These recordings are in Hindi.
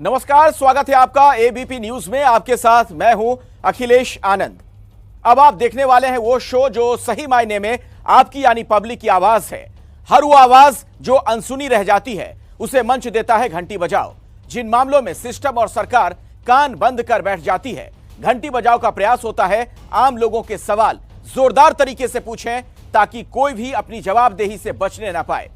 नमस्कार, स्वागत है आपका एबीपी न्यूज में। आपके साथ मैं हूं अखिलेश आनंद। अब आप देखने वाले हैं वो शो जो सही मायने में आपकी यानी पब्लिक की आवाज है। हर वो आवाज जो अनसुनी रह जाती है उसे मंच देता है घंटी बजाओ। जिन मामलों में सिस्टम और सरकार कान बंद कर बैठ जाती है, घंटी बजाओ का प्रयास होता है आम लोगों के सवाल जोरदार तरीके से पूछें ताकि कोई भी अपनी जवाबदेही से बचने ना पाए।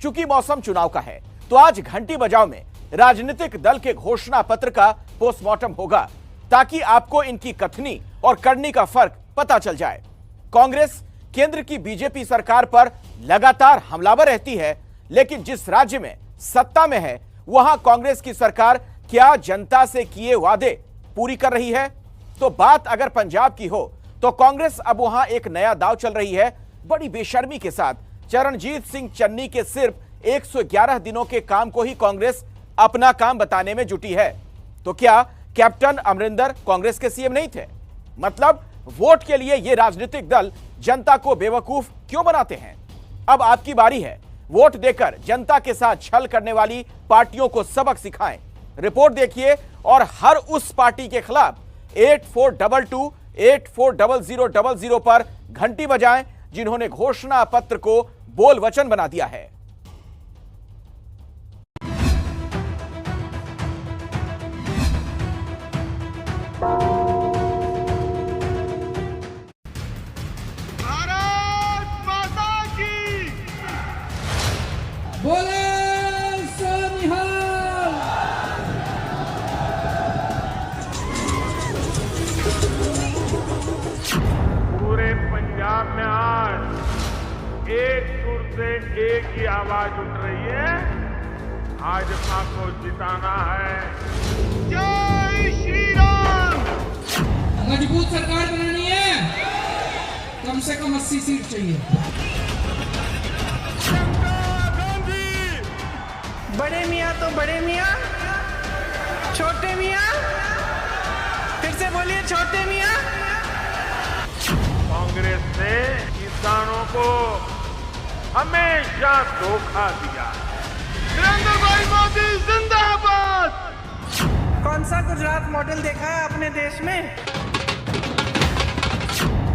चूंकि मौसम चुनाव का है तो आज घंटी बजाओ में राजनीतिक दल के घोषणा पत्र का पोस्टमार्टम होगा ताकि आपको इनकी कथनी और करनी का फर्क पता चल जाए। कांग्रेस केंद्र की बीजेपी सरकार पर लगातार हमलावर रहती है, लेकिन जिस राज्य में सत्ता में है वहां कांग्रेस की सरकार क्या जनता से किए वादे पूरी कर रही है? तो बात अगर पंजाब की हो तो कांग्रेस अब वहां एक नया दांव चल रही है। बड़ी बेशर्मी के साथ चरणजीत सिंह चन्नी के सिर्फ 111 दिनों के काम को ही कांग्रेस अपना काम बताने में जुटी है। तो क्या कैप्टन अमरिंदर कांग्रेस के सीएम नहीं थे? मतलब वोट के लिए ये राजनीतिक दल जनता को बेवकूफ क्यों बनाते हैं? अब आपकी बारी है, वोट देकर जनता के साथ छल करने वाली पार्टियों को सबक सिखाएं। रिपोर्ट देखिए और हर उस पार्टी के खिलाफ 8422-840000 पर घंटी बजाएं जिन्होंने घोषणा पत्र को बोल वचन बना दिया है। बोले सोनिहाल। पूरे पंजाब में आज एक सुर से एक ही आवाज उठ रही है, भाजपा को जिताना है। जय श्री राम। मजबूत सरकार बनानी है, कम से कम 80 सीट चाहिए। बड़े मियाँ तो बड़े मियाँ, छोटे मियाँ, फिर से बोलिए छोटे मियाँ। कांग्रेस ने किसानों को हमेशा धोखा दिया। नरेंद्र भाई मोदी जिंदाबाद। कौन सा गुजरात मॉडल देखा है अपने देश में?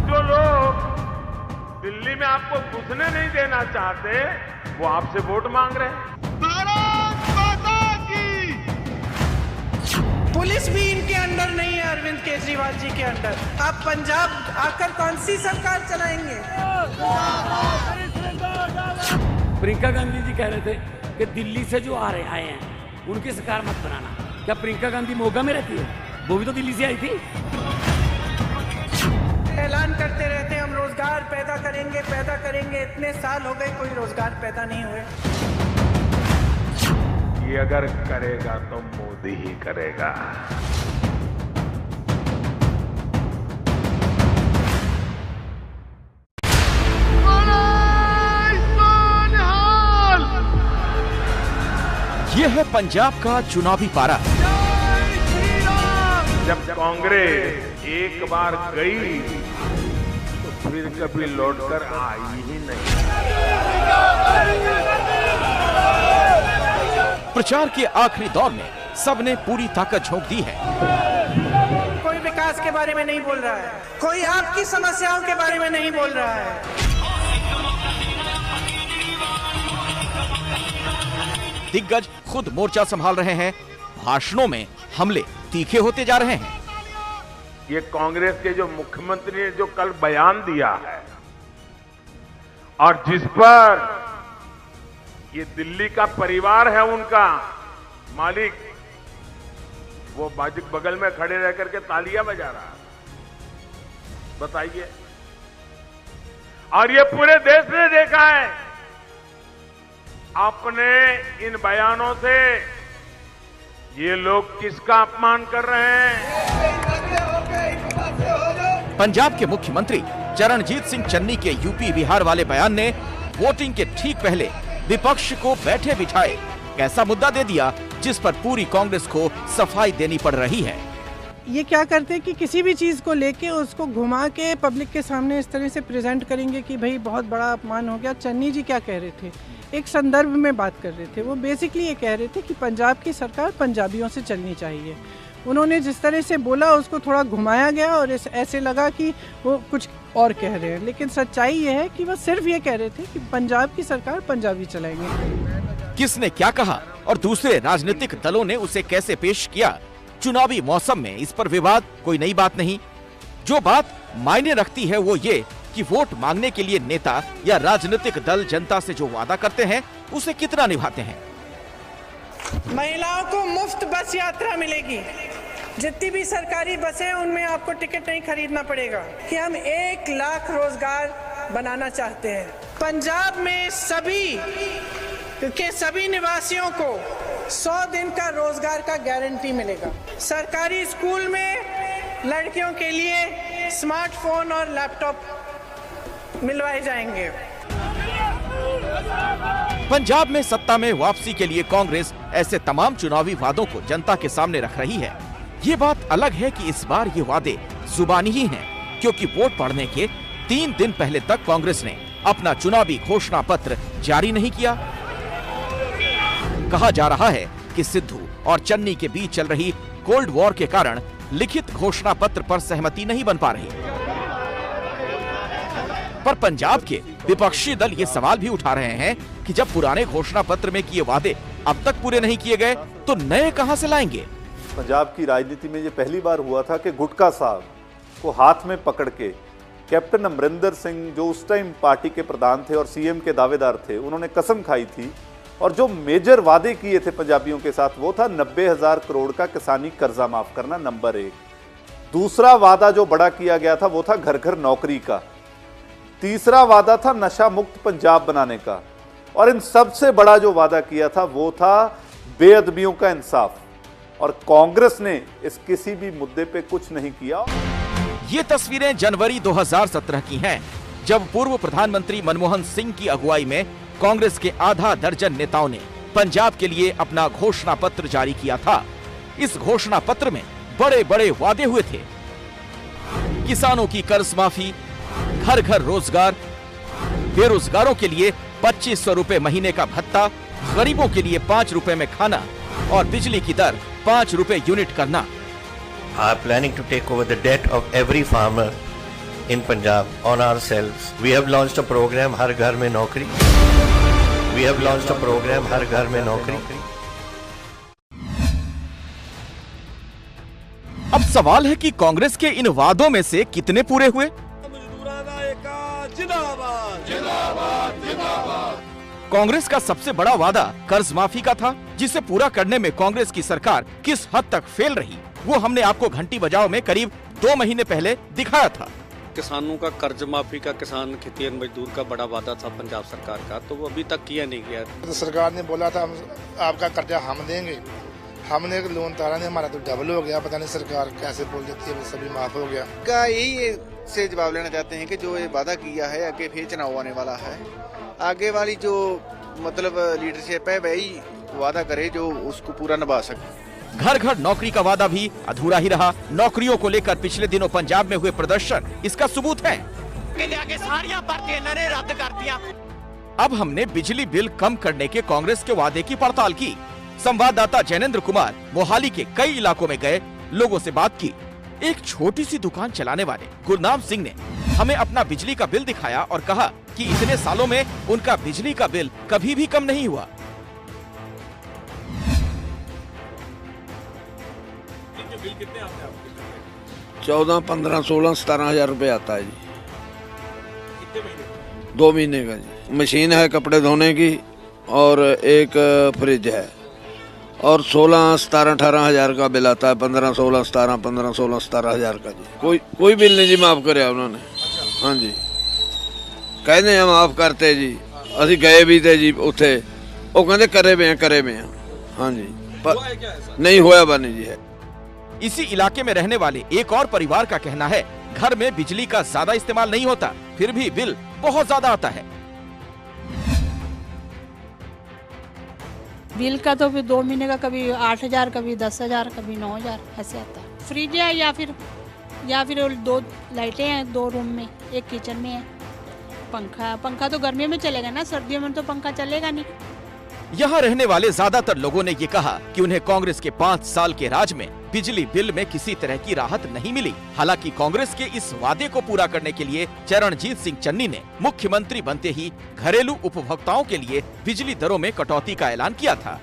जो लोग दिल्ली में आपको घुसने नहीं देना चाहते वो आपसे वोट मांग रहे हैं। पुलिस भी इनके अंडर नहीं है, अरविंद केजरीवाल जी के अंडर। आप पंजाब आकर कौन सी सरकार चलाएंगे? प्रियंका गांधी जी कह रहे थे कि दिल्ली से जो आए हैं उनकी सरकार मत बनाना। क्या प्रियंका गांधी मोगा में रहती है? वो भी तो दिल्ली से आई थी। ऐलान करते रहते हम रोजगार पैदा करेंगे। इतने साल हो गए कोई रोजगार पैदा नहीं हुए। ये अगर करेगा तो मोदी ही करेगा। यह है पंजाब का चुनावी पारा। जब कांग्रेस एक बार गई तो फिर कभी लौटकर आई ही नहीं। प्रचार के आखिरी दौर में सबने पूरी ताकत झोंक दी है। कोई विकास के बारे में नहीं बोल रहा है, कोई आपकी समस्याओं के बारे में नहीं बोल रहा है। दिग्गज खुद मोर्चा संभाल रहे हैं, भाषणों में हमले तीखे होते जा रहे हैं। ये कांग्रेस के जो मुख्यमंत्री ने जो कल बयान दिया है और जिस पर ये दिल्ली का परिवार है उनका मालिक, वो बगल में खड़े रह करके तालियां बजा रहा है। बताइए। और ये पूरे देश ने देखा है। अपने इन बयानों से ये लोग किसका अपमान कर रहे हैं? पंजाब के मुख्यमंत्री चरणजीत सिंह चन्नी के यूपी बिहार वाले बयान ने वोटिंग के ठीक पहले विपक्ष को बैठे बिठाए ऐसा मुद्दा दे दिया जिस पर पूरी कांग्रेस को सफाई देनी पड़ रही है। ये क्या करते हैं कि किसी भी चीज़ को लेके उसको घुमा के पब्लिक के सामने इस तरह से प्रेजेंट करेंगे कि भाई बहुत बड़ा अपमान हो गया। चन्नी जी क्या कह रहे थे, एक संदर्भ में बात कर रहे थे। वो बेसिकली ये कह रहे थे कि पंजाब की सरकार पंजाबियों से चलनी चाहिए। उन्होंने जिस तरह से बोला उसको थोड़ा घुमाया गया और ऐसे लगा कि वो कुछ और कह रहे हैं, लेकिन सच्चाई ये है कि वो सिर्फ ये कह रहे थे कि पंजाब की सरकार पंजाबी चलाएंगे। किसने क्या कहा और दूसरे राजनीतिक दलों ने उसे कैसे पेश किया, चुनावी मौसम में इस पर विवाद कोई नई बात नहीं। जो बात मायने रखती है वो ये कि वोट मांगने के लिए नेता या राजनीतिक दल जनता से जो वादा करते हैं उसे कितना निभाते हैं। महिलाओं को मुफ्त बस यात्रा मिलेगी। जितनी भी सरकारी बसें उनमें आपको टिकट नहीं खरीदना पड़ेगा। कि हम 1 लाख रोजगार बनाना चाहते हैं पंजाब में। सभी निवासियों को 100 दिन का रोजगार का गारंटी मिलेगा। सरकारी स्कूल में लड़कियों के लिए स्मार्टफोन और लैपटॉप मिलवाए जाएंगे। पंजाब में सत्ता में वापसी के लिए कांग्रेस ऐसे तमाम चुनावी वादों को जनता के सामने रख रही है। ये बात अलग है कि इस बार ये वादे जुबानी ही हैं, क्योंकि वोट पड़ने के 3 दिन पहले तक कांग्रेस ने अपना चुनावी घोषणा पत्र जारी नहीं किया। कहा जा रहा है कि सिद्धू और चन्नी के बीच चल रही कोल्ड वॉर के कारण लिखित घोषणा पत्र पर सहमति नहीं बन पा रही। पर पंजाब के विपक्षी दल ये सवाल भी उठा रहे हैं कि जब पुराने घोषणा पत्र में किए वादे अब तक पूरे नहीं किए गए तो नए कहां से लाएंगे। पंजाब की राजनीति में ये पहली बार हुआ था कि गुटका साहब को हाथ में पकड़ के कैप्टन अमरिंदर सिंह, जो उस टाइम पार्टी के प्रधान थे और सीएम के दावेदार थे, उन्होंने कसम खाई थी और जो मेजर वादे किए थे पंजाबियों के साथ वो था 90,000 करोड़ का किसानी कर्जा माफ करना, नंबर 1। दूसरा वादा जो बड़ा किया गया था वो था घर घर नौकरी का। तीसरा वादा था नशा मुक्त पंजाब बनाने का। और इन सबसे बड़ा जो वादा किया था वो था बेअदबियों का इंसाफ। और कांग्रेस ने इस किसी भी मुद्दे पे कुछ नहीं किया। ये तस्वीरें जनवरी 2017 की हैं, जब पूर्व प्रधानमंत्री मनमोहन सिंह की अगुवाई में कांग्रेस के आधा दर्जन नेताओं ने पंजाब के लिए अपना घोषणा पत्र जारी किया था। इस घोषणा पत्र में बड़े बड़े वादे हुए थे। किसानों की कर्ज माफी, घर घर रोजगार, बेरोजगारों के लिए 2500 रुपए महीने का भत्ता, गरीबों के लिए 5 रुपए में खाना और बिजली की दर 5 रुपए यूनिट करना। Are planning to take over the debt of every farmer in Punjab on ourselves. We have launched a program हर घर में नौकरी. We have launched a program हर घर में नौकरी. अब सवाल है कि कांग्रेस के इन वादों में से कितने पूरे हुए। कांग्रेस का सबसे बड़ा वादा कर्ज माफी का था, जिसे पूरा करने में कांग्रेस की सरकार किस हद तक फेल रही वो हमने आपको घंटी बजाओ में करीब 2 महीने पहले दिखाया था। किसानों का कर्ज माफी का, किसान खेती मजदूर का बड़ा वादा था पंजाब सरकार का, तो वो अभी तक किया नहीं गया। तो सरकार ने बोला था आपका कर्जा हम देंगे, हमने लोन तारा नहीं, हमारा तो डबल हो गया। पता नहीं सरकार कैसे बोल देती है, सभी माफ हो गया। का यही से जवाब लेना चाहते हैं कि जो ये वादा किया है, आगे फिर चुनाव आने वाला है, आगे वाली जो मतलब लीडरशिप है वही वादा करे जो उसको पूरा निभा सके। घर घर नौकरी का वादा भी अधूरा ही रहा। नौकरियों को लेकर पिछले दिनों पंजाब में हुए प्रदर्शन इसका सबूत है। रद्द कर दिया। अब हमने बिजली बिल कम करने के कांग्रेस के वादे की पड़ताल की। संवाददाता जैनेंद्र कुमार मोहाली के कई इलाकों में गए, लोगों से बात की। एक छोटी सी दुकान चलाने वाले गुरनाम सिंह ने हमें अपना बिजली का बिल दिखाया और कहा कि इतने सालों में उनका बिजली का बिल कभी भी कम नहीं हुआ। बिल कितने आते हैं आपके? 14, 15, 16, 17,000 रुपए आता है जी। कितने महीने? 2 महीने का जी। मशीन है कपड़े धोने की और एक फ्रिज है और 16, 17, 18,000 का बिल आता है। 15, 16, 17, 15, 16, 17,000 का जी। कोई बिल नहीं जी माफ करे उन्होंने। हाँ जी, कहने हैं माफ करते जी, असी गए भी थे जी उत्थे, वो कहते करे में हाँ जी, पर नहीं होया बनी जी है। इसी इलाके में रहने वाले एक और परिवार का कहना है घर में बिजली का ज्यादा इस्तेमाल नहीं होता, फिर भी बिल बहुत ज्यादा आता है। बिल का तो फिर 2 महीने का कभी 8,000, कभी 10,000, कभी 9,000 ऐसे आता है। फ्रिज है या फिर दो लाइटें हैं, 2 रूम में, एक किचन में है। पंखा तो गर्मियों में चलेगा ना, सर्दियों में तो पंखा चलेगा नहीं। यहाँ रहने वाले ज्यादातर लोगों ने ये कहा कि उन्हें कांग्रेस के 5 साल के राज में बिजली बिल में किसी तरह की राहत नहीं मिली। हालांकि कांग्रेस के इस वादे को पूरा करने के लिए चरणजीत सिंह चन्नी ने मुख्यमंत्री बनते ही घरेलू उपभोक्ताओं के लिए बिजली दरों में कटौती का ऐलान किया था।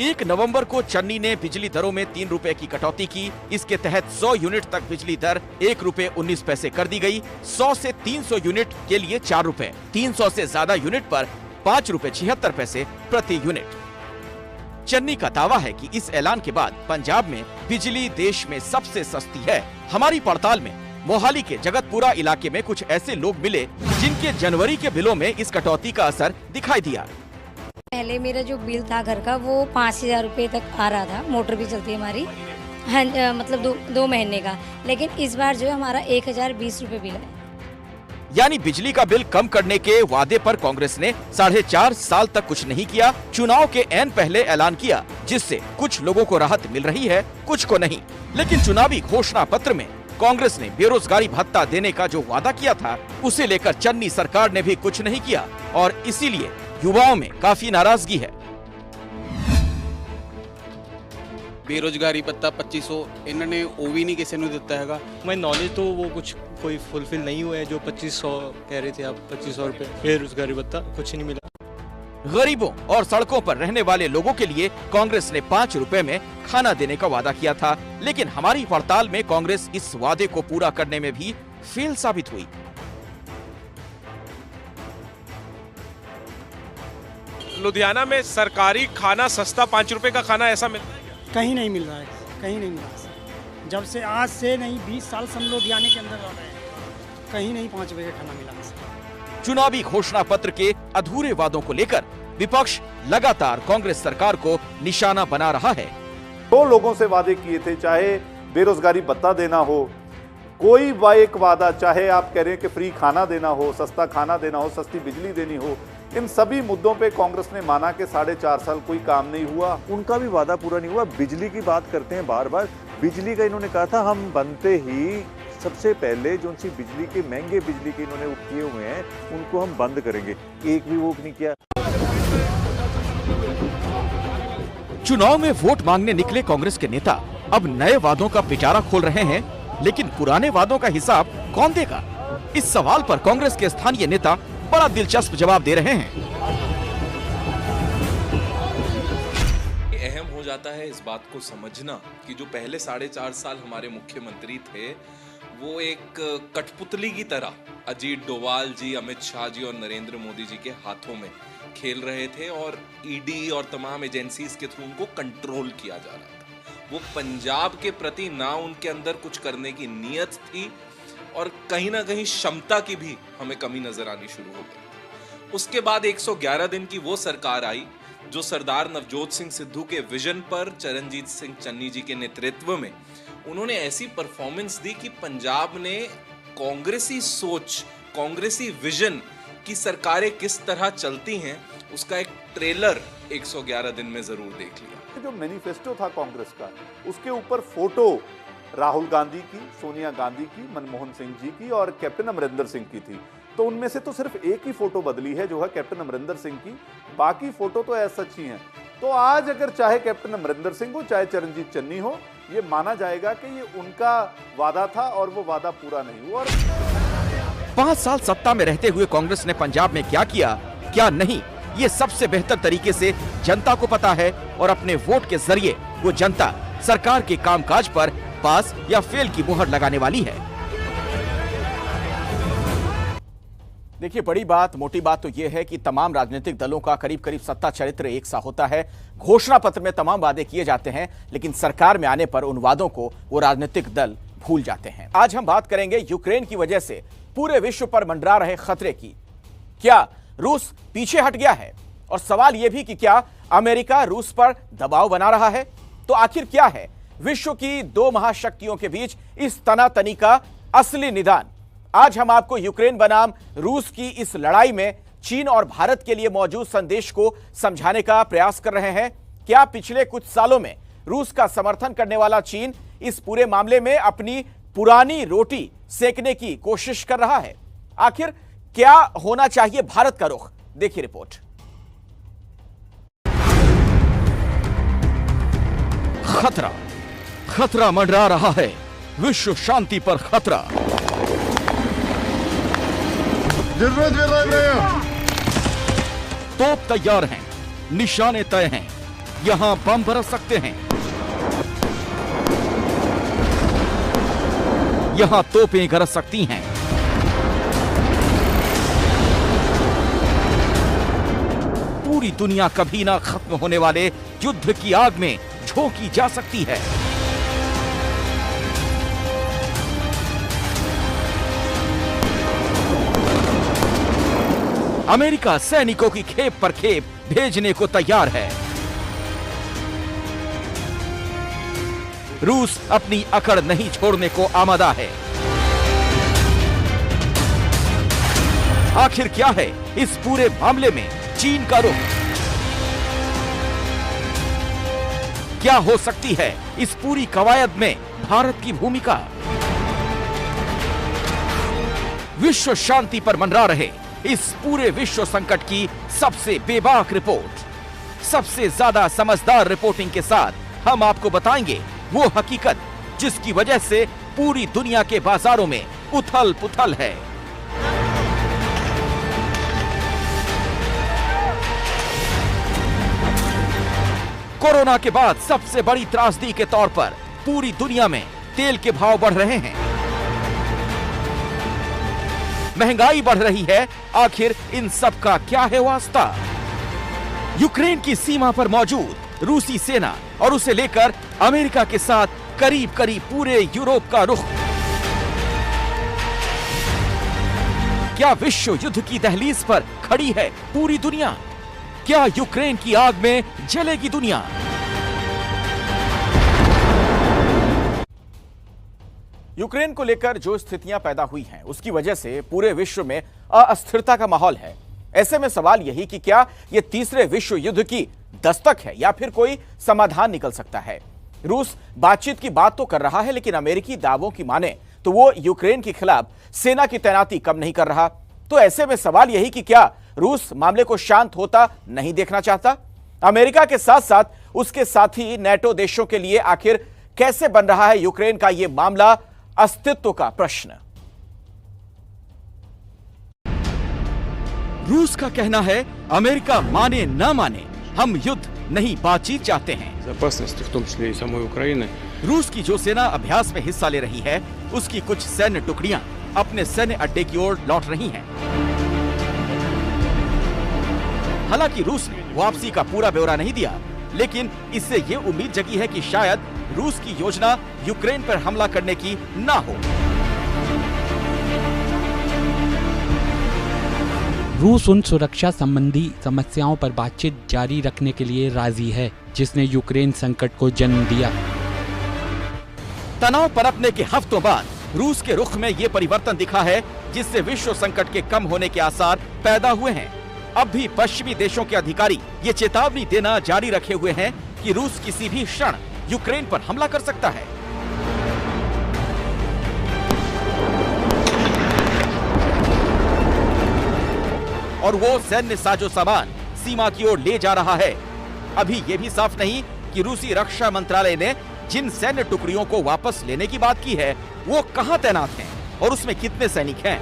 1 नवंबर को चन्नी ने बिजली दरों में 3 रुपए की कटौती की। इसके तहत 100 यूनिट तक बिजली दर 1 रुपए 19 पैसे कर दी गई। 100 से 300 यूनिट के लिए 4 रुपए, 300 से ज्यादा यूनिट पर 5 रुपए 76 पैसे प्रति यूनिट। चन्नी का दावा है कि इस ऐलान के बाद पंजाब में बिजली देश में सबसे सस्ती है। हमारी पड़ताल में मोहाली के जगतपुरा इलाके में कुछ ऐसे लोग मिले जिनके जनवरी के बिलों में इस कटौती का असर दिखाई दिया। पहले मेरा जो बिल था घर का वो 5,000 रुपए तक आ रहा था, मोटर भी चलती है हमारी, हाँ, मतलब 2 महीने का। लेकिन इस बार जो है हमारा 1,020 रुपए बिल है। यानी बिजली का बिल कम करने के वादे पर कांग्रेस ने 4.5 साल तक कुछ नहीं किया। चुनाव के ऐन पहले ऐलान किया, जिससे कुछ लोगों को राहत मिल रही है, कुछ को नहीं। लेकिन चुनावी घोषणा पत्र में कांग्रेस ने बेरोजगारी भत्ता देने का जो वादा किया था, उसे लेकर चन्नी सरकार ने भी कुछ नहीं किया और इसीलिए युवाओं में काफी नाराजगी है। बेरोजगारी भत्ता 2500 इन्होंने वो भी नहीं किसी ने दिता है। मैं नॉलेज तो वो कुछ कोई फुलफिल नहीं हुआ है। जो 2500 कह रहे थे आप, 2500 रुपए बेरोजगारी भत्ता कुछ नहीं मिला। गरीबों और सड़कों पर रहने वाले लोगों के लिए कांग्रेस ने 5 रुपए में खाना देने का वादा किया था, लेकिन हमारी पड़ताल में कांग्रेस इस वादे को पूरा करने में भी फेल साबित हुई। लुधियाना में सरकारी खाना सस्ता 5 रुपए का खाना ऐसा मिलता है? कहीं नहीं मिल रहा है, कहीं नहीं मिल रहा। जब से आज से नहीं 20 साल से हम लुधियाने के अंदर रह रहे हैं, कहीं नहीं 5 रुपए का खाना मिला। चुनावी घोषणा पत्र के अधूरे वादों को लेकर विपक्ष लगातार कांग्रेस सरकार को निशाना बना रहा है। 2 लोगों से वादे किए थे, चाहे बेरोजगारी भत्ता देना हो, कोई एक वादा, चाहे आप कह रहे हैं कि फ्री खाना देना हो, सस्ता खाना देना हो, सस्ती बिजली देनी हो, इन सभी मुद्दों पे कांग्रेस ने माना कि 4.5 साल कोई काम नहीं हुआ। उनका भी वादा पूरा नहीं हुआ। बिजली की बात करते हैं बार बार, बिजली का इन्होंने कहा था हम बनते ही सबसे पहले जो सी बिजली के महंगे बिजली के इन्होंने किए हुए हैं उनको हम बंद करेंगे, एक भी वो नहीं किया। चुनाव में वोट मांगने निकले कांग्रेस के नेता अब नए वादों का पिटारा खोल रहे हैं, लेकिन पुराने वादों का हिसाब कौन देगा? इस सवाल पर कांग्रेस के स्थानीय नेता बड़ा दिलचस्प जवाब दे रहे हैं। अहम हो जाता है इस बात को समझना कि जो पहले 4.5 साल हमारे मुख्यमंत्री थे वो एक कठपुतली की तरह अजीत डोभाल जी, अमित शाह जी और नरेंद्र मोदी जी के हाथों में खेल रहे थे और ईडी और तमाम एजेंसीज के थ्रू उनको कंट्रोल किया जा रहा था। वो पंजाब के प्रति ना उनके अंदर कुछ करने की नीयत थी और कहीं ना कहीं क्षमता की भी हमें कमी नजर आनी शुरू हो गई। उसके बाद 111 दिन की वो सरकार आई जो सरदार नवजोत सिंह सिद्धू के विजन पर चरणजीत सिंह चन्नी जी के नेतृत्व में उन्होंने ऐसी परफॉर्मेंस दी कि पंजाब ने कांग्रेसी सोच, कांग्रेसी विजन की सरकारें किस तरह चलती हैं उसका एक ट्रेलर 111 दिन में जरूर देख लिया। जो मैनिफेस्टो था कांग्रेस का, उसके ऊपर फोटो राहुल गांधी की, सोनिया गांधी की, मनमोहन सिंह जी की और कैप्टन अमरिंदर सिंह की थी। तो उनमें से तो सिर्फ एक ही फोटो बदली है जो है कैप्टन अमरिंदर सिंह की, बाकी फोटो तो ऐसा ही हैं। तो आज अगर चाहे कैप्टन अमरिंदर सिंह हो चाहे चरणजीत चन्नी हो, ये माना जाएगा कि ये उनका वादा था और वो वादा पूरा नहीं हुआ। 5 साल सत्ता में रहते हुए कांग्रेस ने पंजाब में क्या किया, क्या नहीं, ये सबसे बेहतर तरीके से जनता को पता है और अपने वोट के जरिए वो जनता सरकार के कामकाज पर पास या फेल की मुहर लगाने वाली है। देखिए, बड़ी बात, मोटी बात तो यह है कि तमाम राजनीतिक दलों का करीब करीब सत्ता चरित्र एक सा होता है। घोषणा पत्र में तमाम वादे किए जाते हैं, लेकिन सरकार में आने पर उन वादों को वो राजनीतिक दल भूल जाते हैं। आज हम बात करेंगे यूक्रेन की वजह से पूरे विश्व पर मंडरा रहे खतरे की। क्या रूस पीछे हट गया है? और सवाल यह भी कि क्या अमेरिका रूस पर दबाव बना रहा है? तो आखिर क्या है विश्व की 2 महाशक्तियों के बीच इस तनातनी का असली निदान? आज हम आपको यूक्रेन बनाम रूस की इस लड़ाई में चीन और भारत के लिए मौजूद संदेश को समझाने का प्रयास कर रहे हैं। क्या पिछले कुछ सालों में रूस का समर्थन करने वाला चीन इस पूरे मामले में अपनी पुरानी रोटी सेकने की कोशिश कर रहा है। आखिर क्या होना चाहिए भारत का रुख, देखिए रिपोर्ट। खतरा, खतरा मंडरा रहा है, विश्व शांति पर खतरा। तोप तैयार हैं, निशाने तय हैं, यहां बम बरस सकते हैं, यहां तोपें गरज सकती हैं। पूरी दुनिया कभी ना खत्म होने वाले युद्ध की आग में झोंकी जा सकती है। अमेरिका सैनिकों की खेप पर खेप भेजने को तैयार है। रूस अपनी अकड़ नहीं छोड़ने को आमादा है। आखिर क्या है इस पूरे मामले में चीन का रुख? क्या हो सकती है इस पूरी कवायद में भारत की भूमिका? विश्व शांति पर मंडरा रहे इस पूरे विश्व संकट की सबसे बेबाक रिपोर्ट, सबसे ज्यादा समझदार रिपोर्टिंग के साथ हम आपको बताएंगे वो हकीकत जिसकी वजह से पूरी दुनिया के बाजारों में उथल पुथल है। कोरोना के बाद सबसे बड़ी त्रासदी के तौर पर पूरी दुनिया में तेल के भाव बढ़ रहे हैं, महंगाई बढ़ रही है। आखिर इन सब का क्या है वास्ता? यूक्रेन की सीमा पर मौजूद रूसी सेना और उसे लेकर अमेरिका के साथ करीब करीब पूरे यूरोप का रुख। क्या विश्व युद्ध की दहलीज पर खड़ी है पूरी दुनिया? क्या यूक्रेन की आग में जलेगी दुनिया? यूक्रेन को लेकर जो स्थितियां पैदा हुई हैं, उसकी वजह से पूरे विश्व में अस्थिरता का माहौल है। ऐसे में सवाल यही कि क्या यह तीसरे विश्व युद्ध की दस्तक है या फिर कोई समाधान निकल सकता है? रूस बातचीत की बात तो कर रहा है, लेकिन अमेरिकी दावों की माने तो वो यूक्रेन के खिलाफ सेना की तैनाती कम नहीं कर रहा। तो ऐसे में सवाल यही कि क्या रूस मामले को शांत होता नहीं देखना चाहता? अमेरिका के साथ साथ उसके साथी नेटो देशों के लिए आखिर कैसे बन रहा है यूक्रेन का यह मामला अस्तित्व का प्रश्न? रूस का कहना है अमेरिका माने ना माने, हम युद्ध नहीं बातचीत चाहते हैं। रूस की जो सेना अभ्यास में हिस्सा ले रही है, उसकी कुछ सैन्य टुकड़ियां अपने सैन्य अड्डे की ओर लौट रही हैं। हालांकि रूस ने वापसी का पूरा ब्यौरा नहीं दिया, लेकिन इससे ये उम्मीद जगी है कि शायद रूस की योजना यूक्रेन पर हमला करने की ना हो। रूस उन सुरक्षा संबंधी समस्याओं पर बातचीत जारी रखने के लिए राजी है जिसने यूक्रेन संकट को जन्म दिया। तनाव पनपने के हफ्तों बाद रूस के रुख में ये परिवर्तन दिखा है, जिससे विश्व संकट के कम होने के आसार पैदा हुए हैं। अब भी पश्चिमी देशों के अधिकारी ये चेतावनी देना जारी रखे हुए हैं कि रूस किसी भी क्षण यूक्रेन पर हमला कर सकता है। और वो सैन्य साजो सामान सीमा की ओर ले जा रहा है। अभी ये भी साफ नहीं कि रूसी रक्षा मंत्रालय ने जिन सैन्य टुकड़ियों को वापस लेने की बात की है, वो कहां तैनात हैं और उसमें कितने सैनिक हैं।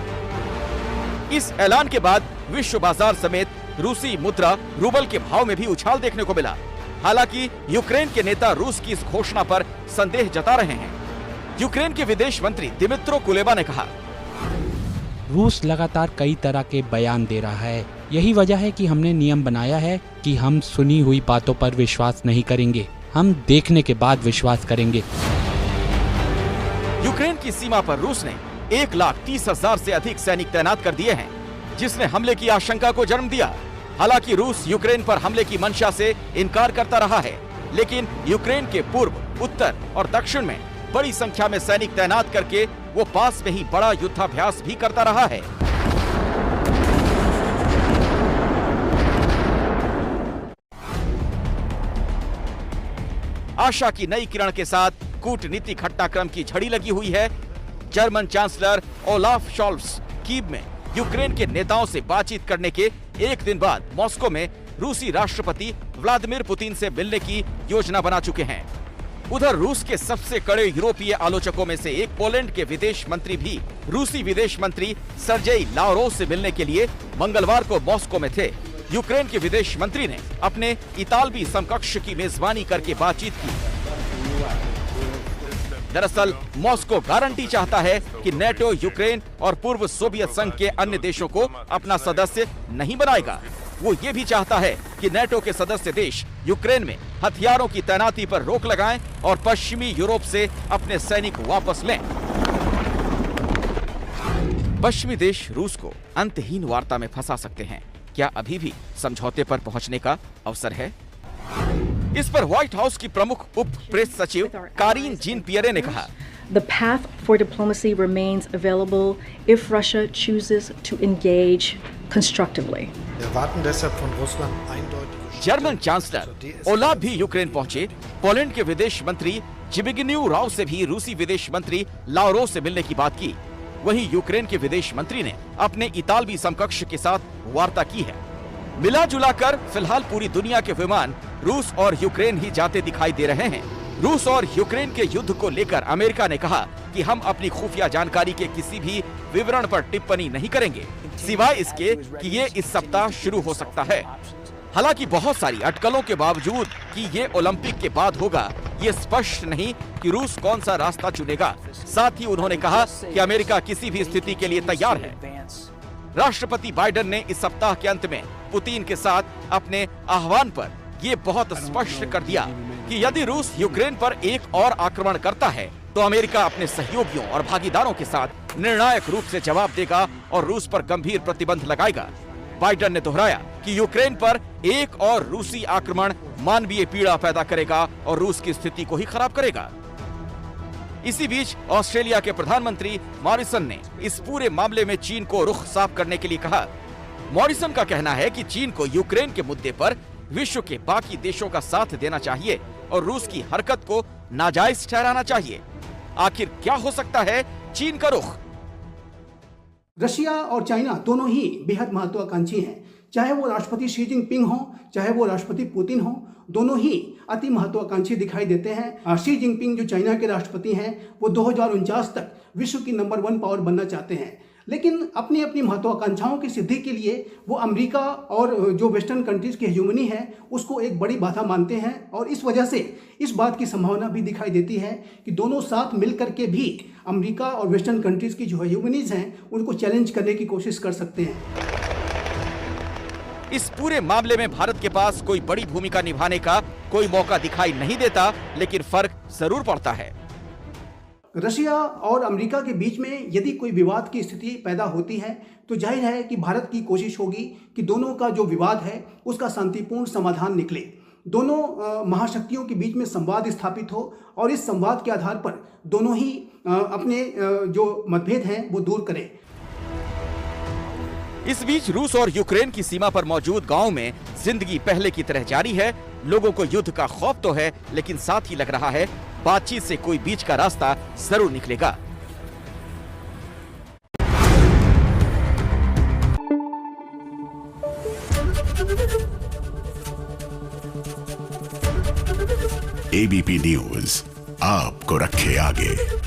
इस ऐलान के बाद विश्व बाजार समेत रूसी मुद्रा रूबल के भाव में भी उछाल देखने को मिला। हालांकि यूक्रेन के नेता रूस की इस घोषणा पर संदेह जता रहे हैं। यूक्रेन के विदेश मंत्री दिमित्रो कुलेबा ने कहा, रूस लगातार कई तरह के बयान दे रहा है। यही वजह है कि हमने नियम बनाया है कि हम सुनी हुई बातों पर विश्वास नहीं करेंगे, हम देखने के बाद विश्वास करेंगे। यूक्रेन की सीमा पर रूस ने 1,30,000 से अधिक सैनिक तैनात कर दिए हैं, जिसने हमले की आशंका को जन्म दिया। हालांकि रूस यूक्रेन पर हमले की मंशा से इनकार करता रहा है, लेकिन यूक्रेन के पूर्व, उत्तर और दक्षिण में बड़ी संख्या में सैनिक तैनात करके वो पास में ही बड़ा युद्धाभ्यास भी करता रहा है। आशा की नई किरण के साथ कूटनीति घटनाक्रम की झड़ी लगी हुई है। German chancellor Olaf shawls Kyiv में यूक्रेन के नेताओं से बातचीत करने के एक दिन बाद मॉस्को में रूसी राष्ट्रपति व्लादिमीर पुतिन से मिलने की योजना बना चुके हैं। उधर रूस के सबसे कड़े यूरोपीय आलोचकों में से एक पोलैंड के विदेश मंत्री भी रूसी विदेश मंत्री सर्जेई लावरोव से मिलने के लिए मंगलवार को मॉस्को में थे। यूक्रेन के विदेश मंत्री ने अपने इतालवी समकक्ष की मेजबानी करके बातचीत की। दरअसल मॉस्को गारंटी चाहता है कि नेटो यूक्रेन और पूर्व सोवियत संघ के अन्य देशों को अपना सदस्य नहीं बनाएगा। वो ये भी चाहता है कि नेटो के सदस्य देश यूक्रेन में हथियारों की तैनाती पर रोक लगाएं और पश्चिमी यूरोप से अपने सैनिक वापस लें। पश्चिमी देश रूस को अंतहीन वार्ता में फंसा सकते हैं। क्या अभी भी समझौते पर पहुंचने का अवसर है? इस पर व्हाइट हाउस की प्रमुख उप प्रेस सचिव कारीन जीन पियरे ने कहा, The path for diplomacy remains available if Russia chooses to engage constructively. German chancellor Olaf भी यूक्रेन पहुंचे। पोलैंड के विदेश मंत्री जिबिग्निव राव से भी रूसी विदेश मंत्री लावरोव से मिलने की बात की। वहीं यूक्रेन के विदेश मंत्री ने अपने इतालवी समकक्ष के साथ वार्ता की है। मिला जुलाकर फिलहाल पूरी दुनिया के विमान रूस और यूक्रेन ही जाते दिखाई दे रहे हैं। रूस और यूक्रेन के युद्ध को लेकर अमेरिका ने कहा कि हम अपनी खुफिया जानकारी के किसी भी विवरण पर टिप्पणी नहीं करेंगे, सिवाय इसके कि ये इस सप्ताह शुरू हो सकता है। हालांकि बहुत सारी अटकलों के बावजूद कि ये ओलंपिक के बाद होगा, ये स्पष्ट नहीं कि रूस कौन सा रास्ता चुनेगा। साथ ही उन्होंने कहा कि अमेरिका किसी भी स्थिति के लिए तैयार है। राष्ट्रपति बाइडेन ने इस सप्ताह के अंत में पुतिन के साथ अपने आह्वान पर ये बहुत स्पष्ट कर दिया कि यदि रूस यूक्रेन पर एक और आक्रमण करता है तो अमेरिका अपने सहयोगियों और भागीदारों के साथ निर्णायक रूप से जवाब देगा और रूस पर गंभीर प्रतिबंध लगाएगा। बाइडेन ने दोहराया कि यूक्रेन पर एक और रूसी आक्रमण मानवीय पीड़ा पैदा करेगा और रूस की स्थिति को ही खराब करेगा। इसी बीच ऑस्ट्रेलिया के प्रधानमंत्री मॉरिसन ने इस पूरे मामले में चीन को रुख साफ करने के लिए कहा। मॉरिसन का कहना है कि चीन को यूक्रेन के मुद्दे पर विश्व के बाकी देशों का साथ देना चाहिए और रूस की हरकत को नाजायज ठहराना चाहिए। आखिर क्या हो सकता है चीन का रुख? रशिया और चाइना दोनों ही बेहद महत्वाकांक्षी हैं। चाहे वो राष्ट्रपति शी जिनपिंग हो, चाहे वो राष्ट्रपति पुतिन हो, दोनों ही अति महत्वाकांक्षी दिखाई देते हैं। शी जिनपिंग जो चाइना के राष्ट्रपति हैं, वो 2049 तक विश्व की नंबर 1 पावर बनना चाहते हैं, लेकिन अपनी अपनी महत्वाकांक्षाओं की सिद्धि के लिए वो अमेरिका और जो वेस्टर्न कंट्रीज की हेजेमनी है उसको एक बड़ी बाधा मानते हैं। और इस वजह से इस बात की संभावना भी दिखाई देती है कि दोनों साथ मिलकर के भी अमेरिका और वेस्टर्न कंट्रीज की जो हेजेमनीज हैं उनको चैलेंज करने की कोशिश कर सकते हैं। इस पूरे मामले में भारत के पास कोई बड़ी भूमिका निभाने का कोई मौका दिखाई नहीं देता, लेकिन फर्क जरूर पड़ता है। रशिया और अमेरिका के बीच में यदि कोई विवाद की स्थिति पैदा होती है तो जाहिर है कि भारत की कोशिश होगी कि दोनों का जो विवाद है उसका शांतिपूर्ण समाधान निकले, दोनों महाशक्तियों के बीच में संवाद स्थापित हो और इस संवाद के आधार पर दोनों ही अपने जो मतभेद हैं वो दूर करें। इस बीच रूस और यूक्रेन की सीमा पर मौजूद गांव में जिंदगी पहले की तरह जारी है। लोगों को युद्ध का खौफ तो है, लेकिन साथ ही लग रहा है बातचीत से कोई बीच का रास्ता जरूर निकलेगा। एबीपी न्यूज आपको रखे आगे।